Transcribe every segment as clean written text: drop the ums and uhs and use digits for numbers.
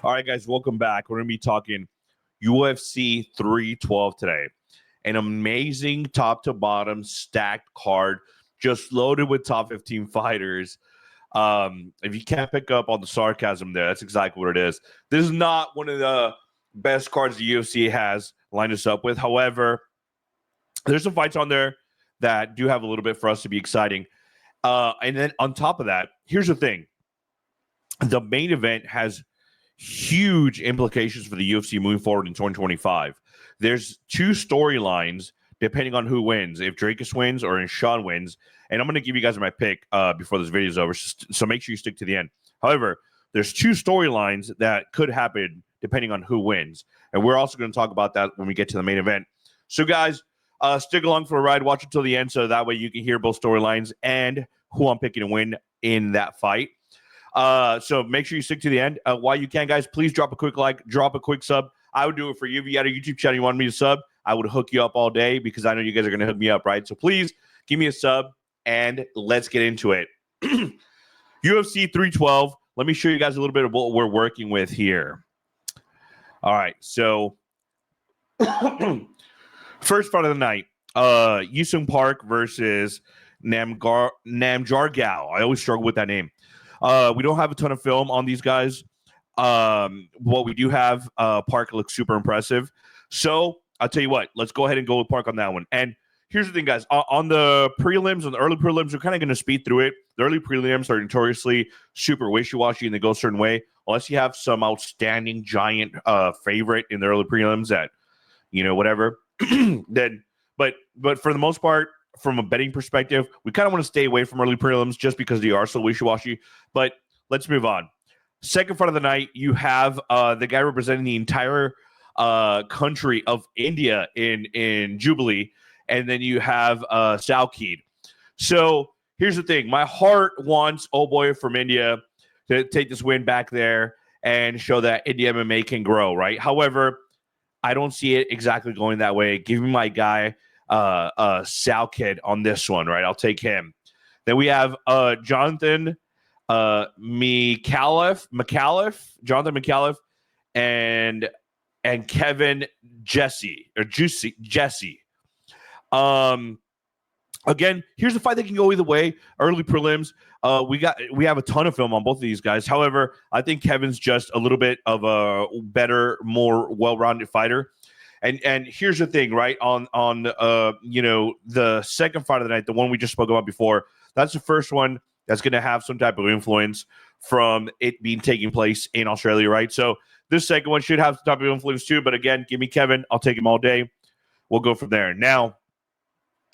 All right, guys, welcome back. We're going to be talking UFC 312 today. An amazing top to bottom stacked card, just loaded with top 15 fighters. If you can't pick up on the sarcasm there, that's exactly what it is. This is not one of the best cards the UFC has lined us up with. However, there's some fights on there that do have a little bit for us to be exciting. And then on top of that, here's the thing. The main event has huge implications for the UFC moving forward in 2025. There's two storylines depending on who wins, if Dricus wins or if Sean wins. And I'm going to give you guys my pick before this video is over, so make sure you stick to the end. However, there's two storylines that could happen depending on who wins. And we're also going to talk about that when we get to the main event. So, guys, stick along for a ride. Watch until the end so that way you can hear both storylines and who I'm picking to win in that fight. So make sure you stick to the end. While you can, guys, please drop a quick like, drop a quick sub. I would do it for you. If you got a YouTube channel you want me to sub, I would hook you up all day because I know you guys are going to hook me up, right? So please give me a sub and let's get into it. UFC 312. Let me show you guys a little bit of what we're working with here. All right. So first fight of the night, Yusung Park versus Namjargao. I always struggle with that name. We don't have a ton of film on these guys. What we do have, Park looks super impressive. So I'll tell you what, let's go ahead and go with Park on that one. And here's the thing, guys. On the prelims, on the early prelims, we're kind of going to speed through it. The early prelims are notoriously super wishy-washy and they go a certain way. Unless you have some outstanding giant favorite in the early prelims that, whatever. Then, but for the most part, from a betting perspective, we kind of want to stay away from early prelims just because they are so wishy-washy. But let's move on. Second fight of the night, you have the guy representing the entire country of India in Jubilee, and then you have Salkeed. So here's the thing. My heart wants old boy from India to take this win back there and show that India MMA can grow, right? However, I don't see it exactly going that way. Give me my guy, Salkeed on this one, right? I'll take him. Then we have Jonathan McAuliffe, and Kevin Jesse. Again, here's a fight that can go either way. Early prelims, we have a ton of film on both of these guys. However, I think Kevin's just a little bit of a better, more well-rounded fighter. And here's the thing, right? On the second fight of the night, the one we just spoke about before, that's the first one that's going to have some type of influence from it being taking place in Australia, right? So this second one should have some type of influence too. But again, give me Kevin. I'll take him all day. We'll go from there. Now,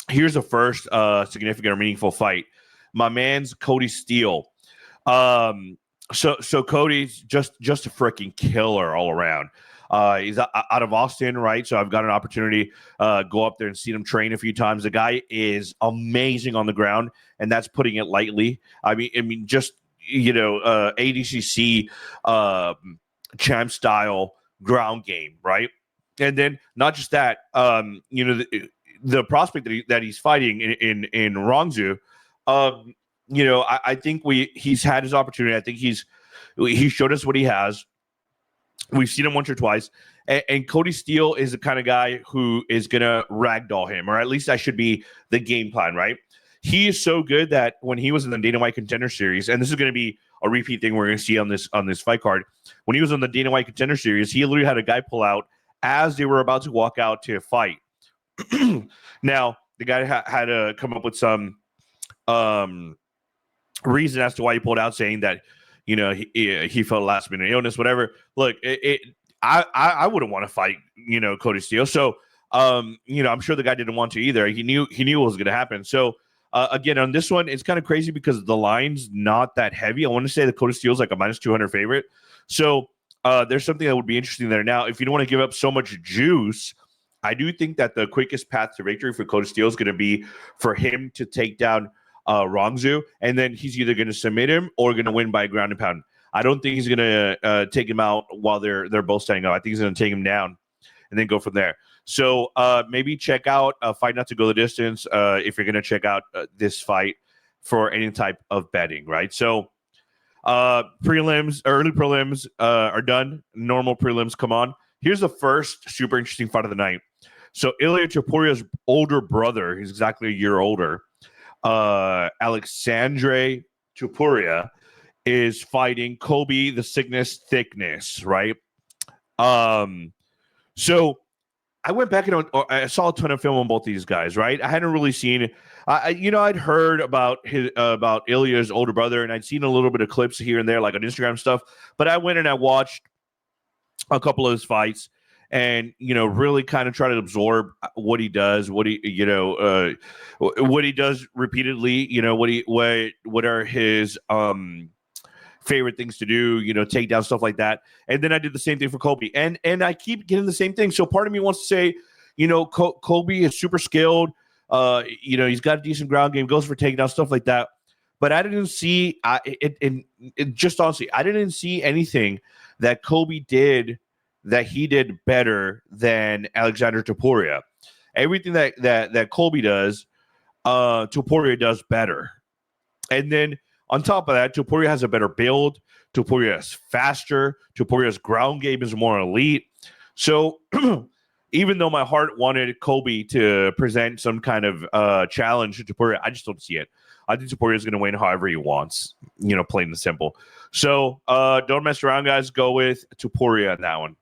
here's the first significant or meaningful fight. My man's Cody Steele. So Cody's just a freaking killer all around. He's out of Austin, right? So I've got an opportunity go up there and see him train a few times. The guy is amazing on the ground, and that's putting it lightly. I mean, just ADCC champ style ground game, right? And then not just that, the prospect that he's fighting in Rongzhou, I think he's had his opportunity. I think he showed us what he has. We've seen him once or twice, and Cody Steele is the kind of guy who is going to ragdoll him, or at least that should be the game plan, right? He is so good that when he was in the Dana White Contender Series, and this is going to be a repeat thing we're going to see on this fight card, when he was on the Dana White Contender Series, he literally had a guy pull out as they were about to walk out to fight. Now, the guy had to come up with some reason as to why he pulled out, saying that he felt last minute illness, whatever. Look, I wouldn't want to fight, Cody Steele. So, I'm sure the guy didn't want to either. He knew what was going to happen. So, again, on this one, it's kind of crazy because the line's not that heavy. I want to say that Cody Steele's like a minus 200 favorite. So, there's something that would be interesting there. Now, if you don't want to give up so much juice, I do think that the quickest path to victory for Cody Steele is going to be for him to take down Rongzhou, and then he's either going to submit him or going to win by ground and pound. I don't think he's going to take him out while they're both standing up. I think he's going to take him down and then go from there. So maybe check out Fight Not to Go the Distance if you're going to check out this fight for any type of betting, right? So Early prelims are done. Normal prelims come on. Here's the first super interesting fight of the night. So Ilya Topuria's older brother, he's exactly a year older, Alexandre Topuria, is fighting Kobe the Sickness Thickness, right? So I went back and I saw a ton of film on both these guys, right? I hadn't really seen, I'd heard about about Ilya's older brother, and I'd seen a little bit of clips here and there, like on Instagram stuff. But I went and I watched a couple of his fights, and really kind of try to absorb what he does, what he does repeatedly. What are his favorite things to do, take down stuff like that. And then I did the same thing for Kobe. And I keep getting the same thing. So part of me wants to say, Kobe is super skilled. He's got a decent ground game, goes for takedown, stuff like that. But I didn't see, just honestly, I didn't see anything that Kobe did that he did better than Alexander Topuria. Everything that Kobe does, Topuria does better. And then on top of that, Topuria has a better build. Topuria is faster. Topuria's ground game is more elite. So even though my heart wanted Kobe to present some kind of challenge to Topuria, I just don't see it. I think Topuria is going to win however he wants, plain and simple. So don't mess around, guys. Go with Topuria on that one.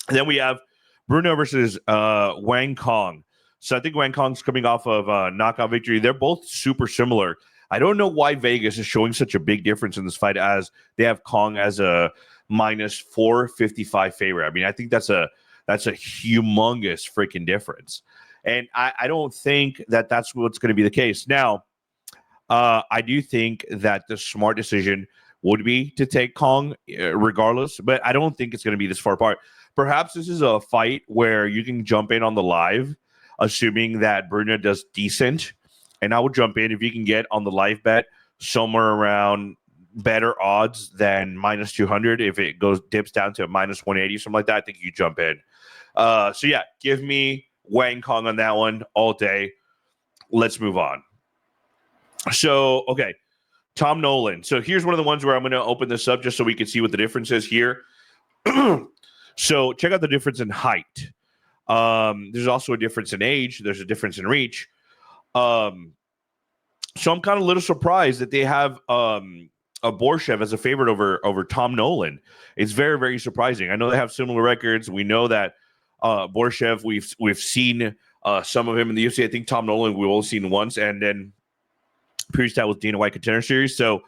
And then we have Bruno versus Wang Kong. So I think Wang Kong's coming off of a knockout victory. They're both super similar. I don't know why Vegas is showing such a big difference in this fight, as they have Kong as a minus 455 favorite. I mean, I think that's a humongous freaking difference. And I don't think that that's what's going to be the case. Now, I do think that the smart decision would be to take Kong regardless, but I don't think it's going to be this far apart. Perhaps this is a fight where you can jump in on the live, assuming that Bruno does decent. And I would jump in if you can get on the live bet somewhere around better odds than minus 200. If it dips down to minus 180, something like that, I think you jump in. So yeah, give me Wang Kong on that one all day. Let's move on. So, okay, Tom Nolan. So here's one of the ones where I'm going to open this up just so we can see what the difference is here. So check out the difference in height. There's also a difference in age. There's a difference in reach. So I'm kind of a little surprised that they have a Borshev as a favorite over Tom Nolan. It's very, very surprising. I know they have similar records. We know that Borshev, we've seen some of him in the UFC. I think Tom Nolan we've all seen once, and then previous that was Dana White Contender Series. So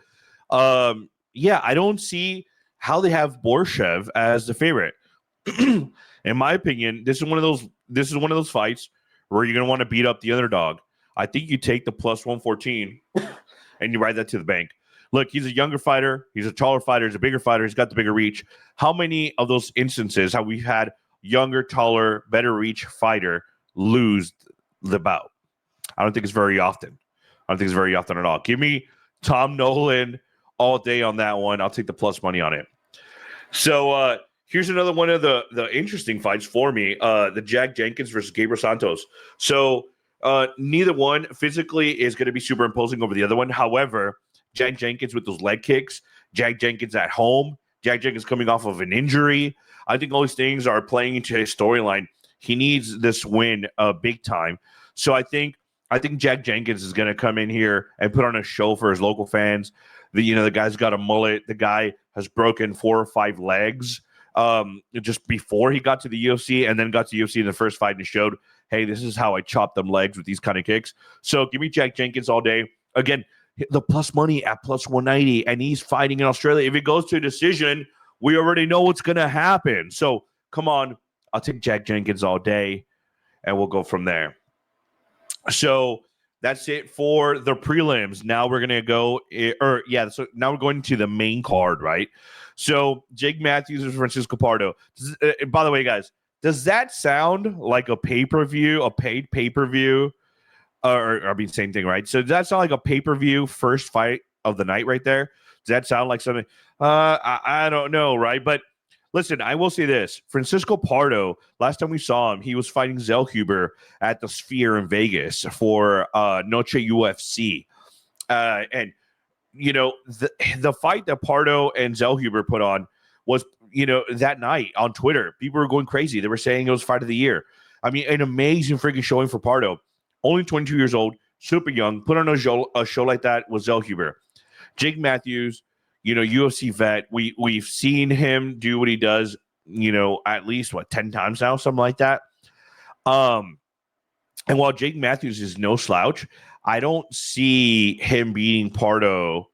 yeah, I don't see how they have Borshev as the favorite. In my opinion, this is one of those fights where you're going to want to beat up the underdog. I think you take the plus 114 and you ride that to the bank. Look, he's a younger fighter. He's a taller fighter. He's a bigger fighter. He's got the bigger reach. How many of those instances have we had younger, taller, better reach fighter lose the bout? I don't think it's very often. I don't think it's very often at all. Give me Tom Nolan all day on that one. I'll take the plus money on it. So here's another one of the interesting fights for me. The Jack Jenkins versus Gabriel Santos. So neither one physically is going to be superimposing over the other one. However, Jack Jenkins with those leg kicks, Jack Jenkins at home, Jack Jenkins coming off of an injury. I think all these things are playing into his storyline. He needs this win big time. So I think Jack Jenkins is going to come in here and put on a show for his local fans. The guy's got a mullet. The guy has broken 4 or 5 legs just before he got to the UFC, and then got to the UFC in the first fight and showed, hey, this is how I chop them legs with these kind of kicks. So give me Jack Jenkins all day. Again, the plus money at plus 190, and he's fighting in Australia. If it goes to a decision, we already know what's going to happen. So come on, I'll take Jack Jenkins all day, and we'll go from there. So that's it for the prelims. Now we're going to go, so now we're going to the main card, right? So Jake Matthews versus Francisco Pardo. By the way, guys, does that sound like a pay-per-view, a paid pay-per-view? Same thing, right? So does that sound like a pay-per-view first fight of the night right there? Does that sound like something? I don't know, right? But listen, I will say this. Francisco Pardo, last time we saw him, he was fighting Zellhuber at the Sphere in Vegas for Noche UFC. And the fight that Pardo and Zellhuber put on was, that night on Twitter, people were going crazy. They were saying it was fight of the year. I mean, an amazing freaking showing for Pardo. Only 22 years old, super young, put on a show like that with Zellhuber. Jake Matthews, UFC vet. We've seen him do what he does, at least 10 times now, something like that. And while Jake Matthews is no slouch, I don't see him beating Pardo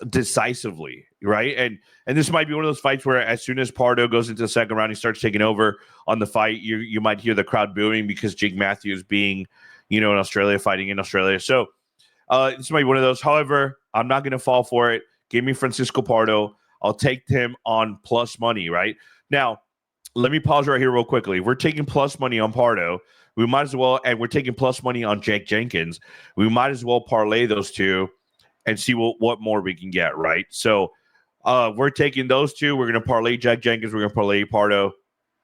decisively, right? And this might be one of those fights where as soon as Pardo goes into the second round, he starts taking over on the fight. You might hear the crowd booing because Jake Matthews being, in Australia, fighting in Australia. So this might be one of those. However, I'm not going to fall for it. Give me Francisco Pardo. I'll take him on plus money, right? Now, let me pause right here real quickly. If we're taking plus money on Pardo, we might as well, and we're taking plus money on Jake Jenkins, we might as well parlay those two and see what more we can get, right? So we're taking those two. We're going to parlay Jack Jenkins. We're going to parlay Pardo.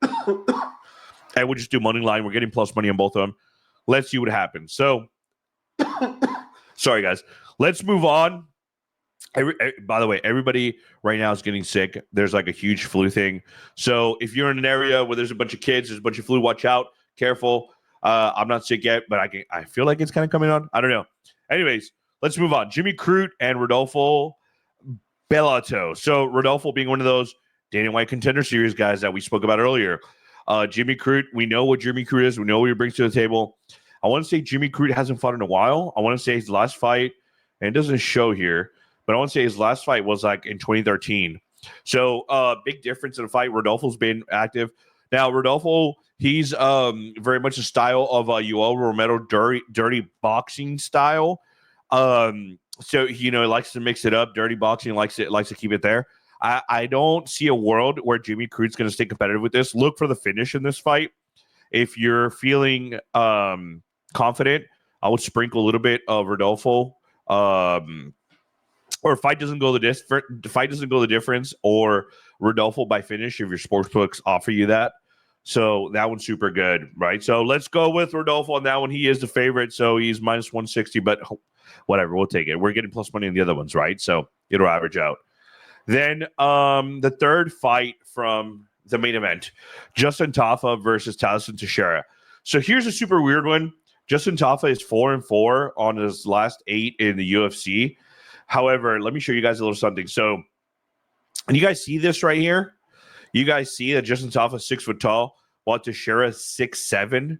And we'll just do money line. We're getting plus money on both of them. Let's see what happens. So, sorry, guys. Let's move on. By the way, everybody right now is getting sick. There's like a huge flu thing. So if you're in an area where there's a bunch of kids, there's a bunch of flu, watch out. Careful. I'm not sick yet, but I feel like it's kind of coming on. I don't know. Anyways, let's move on. Jimmy Crute and Rodolfo Bellato. So Rodolfo being one of those Dana White Contender Series guys that we spoke about earlier. Jimmy Crute, we know what Jimmy Crute is. We know what he brings to the table. I want to say Jimmy Crute hasn't fought in a while. I want to say his last fight, and it doesn't show here, but I want to say his last fight was like in 2013. So big difference in the fight. Rodolfo's been active. Now, Rodolfo, he's very much a style of Yoel Romero, dirty boxing style. So, he likes to mix it up. Dirty boxing, likes to keep it there. I don't see a world where Jimmy Crute's going to stay competitive with this. Look for the finish in this fight. If you're feeling confident, I would sprinkle a little bit of Rodolfo. Or if fight doesn't go the difference, or Rodolfo by finish if your sports books offer you that. So that one's super good, right? So let's go with Rodolfo on that one. He is the favorite, so he's minus 160, but whatever, we'll take it. We're getting plus money on the other ones, right? So it'll average out. Then the third fight from the main event, Justin Tafa versus Tyson Teixeira. So here's a super weird one. Justin Tafa is 4-4 on his last 8 in the UFC. However, let me show you guys a little something. So, and you guys see this right here? You guys see that Justin Tafa is 6 foot tall, while Teixeira is 6'7".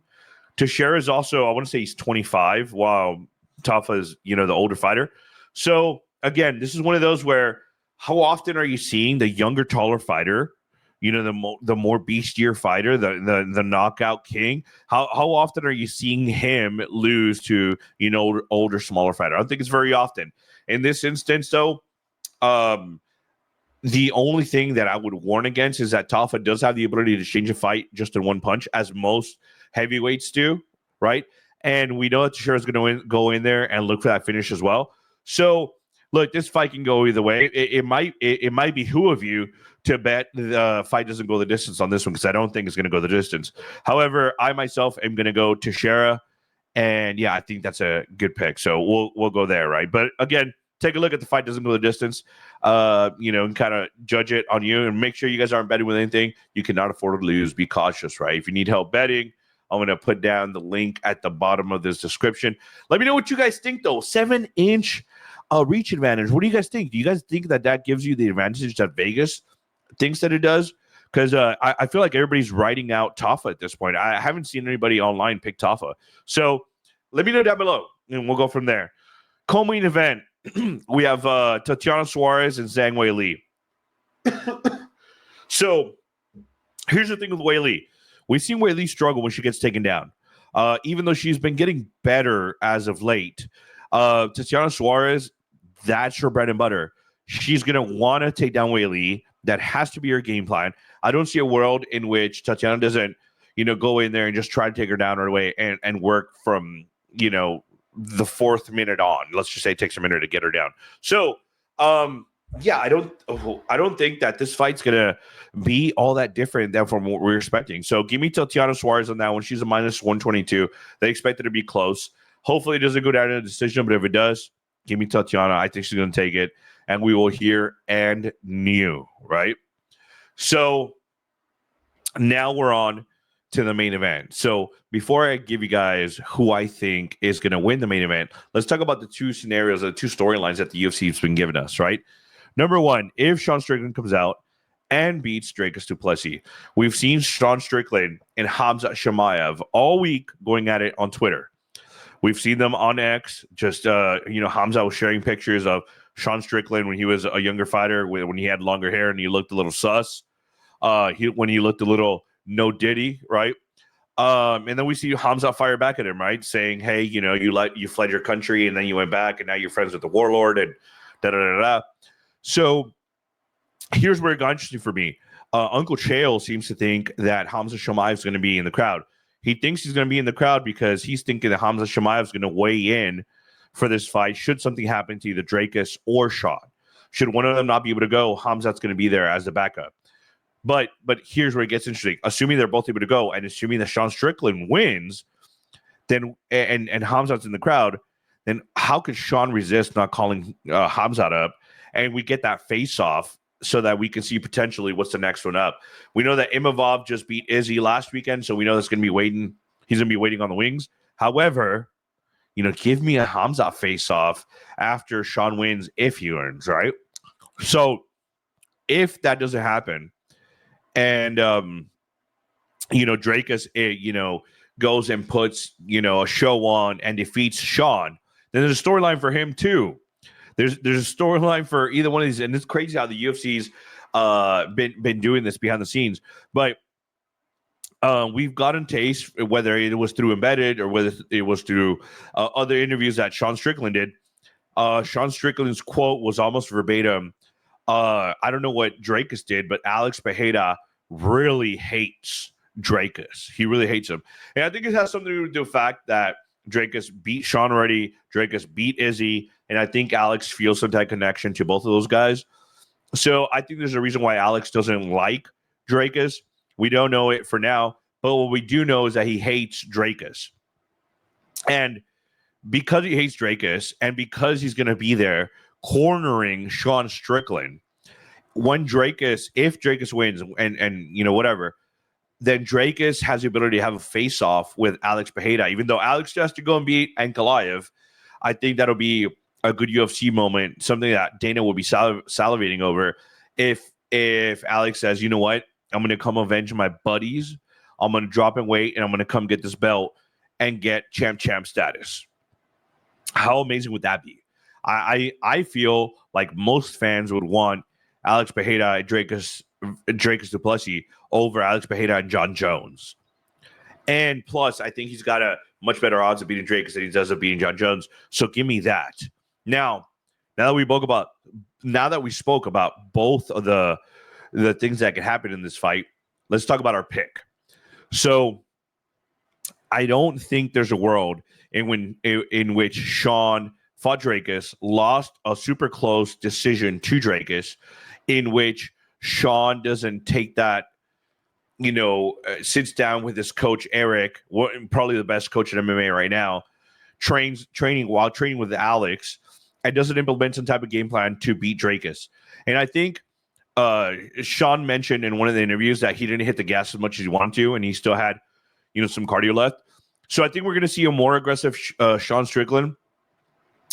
Teixeira is also, I want to say he's 25, while Tafa is, the older fighter. So, again, this is one of those where how often are you seeing the younger, taller fighter, the more beastier fighter, the knockout king? How often are you seeing him lose to, older, smaller fighter? I don't think it's very often. In this instance, though, the only thing that I would warn against is that Tafa does have the ability to change a fight just in one punch, as most heavyweights do, right? And we know that Teixeira is going to go in there and look for that finish as well. So, look, this fight can go either way. It might behoove you to bet the fight doesn't go the distance on this one, because I don't think it's going to go the distance. However, I myself am going to go Teixeira, and yeah, I think that's a good pick. So we'll go there, right? But again, take a look at the fight doesn't go the distance, and kind of judge it on you, and make sure you guys aren't betting with anything. You cannot afford to lose. Be cautious, right? If you need help betting, I'm going to put down the link at the bottom of this description. Let me know what you guys think, though. 7-inch reach advantage. What do you guys think? Do you guys think that gives you the advantage that Vegas thinks that it does? Because I feel like everybody's writing out Tafa at this point. I haven't seen anybody online pick Tafa. So let me know down below, and we'll go from there. Co-main event. We have Tatiana Suarez and Zhang Weili. So here's the thing with Weili. We've seen Weili struggle when she gets taken down. Even though she's been getting better as of late. Tatiana Suarez, that's her bread and butter. She's going to want to take down Weili. That has to be her game plan. I don't see a world in which Tatiana doesn't, go in there and just try to take her down right away and work from, the 4th minute on. Let's just say it takes a minute to get her down. So, yeah, I don't think that this fight's gonna be all that different than from what we're expecting. So give me Tatiana Suarez on that one. She's a minus 122. They expect it to be close. Hopefully it doesn't go down in a decision, but if it does, Give me Tatiana. I think she's going to take it. And we will hear and new, right? So now we're on to the main event. So before I give you guys who I think is going to win the main event, let's talk about the two scenarios, the two storylines that the UFC has been giving us, right? Number one, if Sean Strickland comes out and beats Dricus du Plessis, we've seen Sean Strickland and Khamzat Chimaev all week going at it on Twitter. We've seen them on X. Just, Khamzat was sharing pictures of Sean Strickland when he was a younger fighter, when he had longer hair and he looked a little sus. When he looked a little no diddy, right? And then we see Khamzat fire back at him, right? Saying, hey, you fled your country and then you went back and now you're friends with the warlord and da-da-da-da. So here's where it got interesting for me. Uncle Chael seems to think that Khamzat Chimaev is going to be in the crowd. He thinks he's going to be in the crowd because he's thinking that Khamzat Chimaev is going to weigh in for this fight should something happen to either Dricus or Sean. Should one of them not be able to go, Khamzat's going to be there as the backup. But here's where it gets interesting. Assuming they're both able to go and assuming that Sean Strickland wins, then and Khamzat's in the crowd, then how could Sean resist not calling Khamzat up? And we get that face-off so that we can see potentially what's the next one up. We know that Imavov just beat Izzy last weekend, so we know that's going to be waiting. He's going to be waiting on the wings. However, give me a Khamzat face-off after Sean wins if he wins, right? So if that doesn't happen, and Dricus, goes and puts a show on and defeats Sean, then there's a storyline for him too. There's a storyline for either one of these, and it's crazy how the UFC's been doing this behind the scenes. But we've gotten taste, whether it was through Embedded or whether it was through other interviews that Sean Strickland did. Sean Strickland's quote was almost verbatim. I don't know what Dricus did, but Alex Pereira really hates Dricus. He really hates him. And I think it has something to do with the fact that Dricus beat Sean already. Dricus beat Izzy. And I think Alex feels some type of connection to both of those guys. So I think there's a reason why Alex doesn't like Dricus. We don't know it for now. But what we do know is that he hates Dricus. And because he hates Dricus and because he's going to be there cornering Sean Strickland, if Dricus wins and whatever, then Dricus has the ability to have a face-off with Alex Pereira. Even though Alex has to go and beat Ankalaev, I think that'll be a good UFC moment, something that Dana will be salivating over. If Alex says, you know what, I'm going to come avenge my buddies, I'm going to drop in weight, and I'm going to come get this belt and get champ status. How amazing would that be? I feel like most fans would want Alex Pereira and Dricus du Plessis over Alex Pereira and John Jones. And plus, I think he's got a much better odds of beating Dricus than he does of beating John Jones. So give me that. Now that we spoke about both of the things that could happen in this fight, let's talk about our pick. So I don't think there's a world in which Sean fought Dricus, lost a super close decision to Dricus, in which Sean doesn't take that, sits down with his coach, Eric, probably the best coach in MMA right now, training with Alex, and doesn't implement some type of game plan to beat Dricus. And I think Sean mentioned in one of the interviews that he didn't hit the gas as much as he wanted to, and he still had, some cardio left. So I think we're going to see a more aggressive Sean Strickland.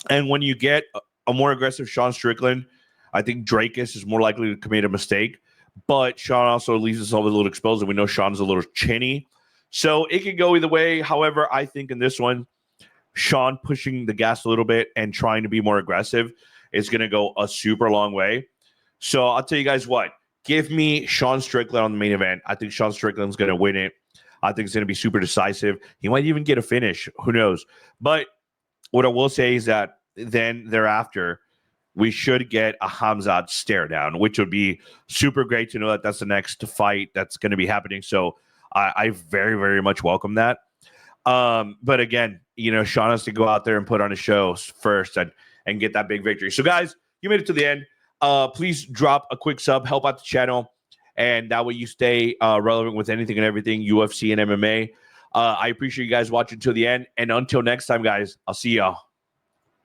And when you get a more aggressive Sean Strickland, I think Dricus is more likely to commit a mistake. But Sean also leaves himself a little exposed, and we know Sean's a little chinny. So it could go either way. However, I think in this one, Sean pushing the gas a little bit and trying to be more aggressive is going to go a super long way. So I'll tell you guys what. Give me Sean Strickland on the main event. I think Sean Strickland's going to win it. I think it's going to be super decisive. He might even get a finish. Who knows? But what I will say is that then thereafter, we should get a Khamzat stare down, which would be super great to know that that's the next fight that's going to be happening. So I very, very much welcome that. But again, Sean has to go out there and put on a show first and get that big victory. So guys, you made it to the end. Please drop a quick sub, help out the channel, and that way you stay relevant with anything and everything UFC and MMA. I appreciate you guys watching till the end. And until next time, guys, I'll see y'all.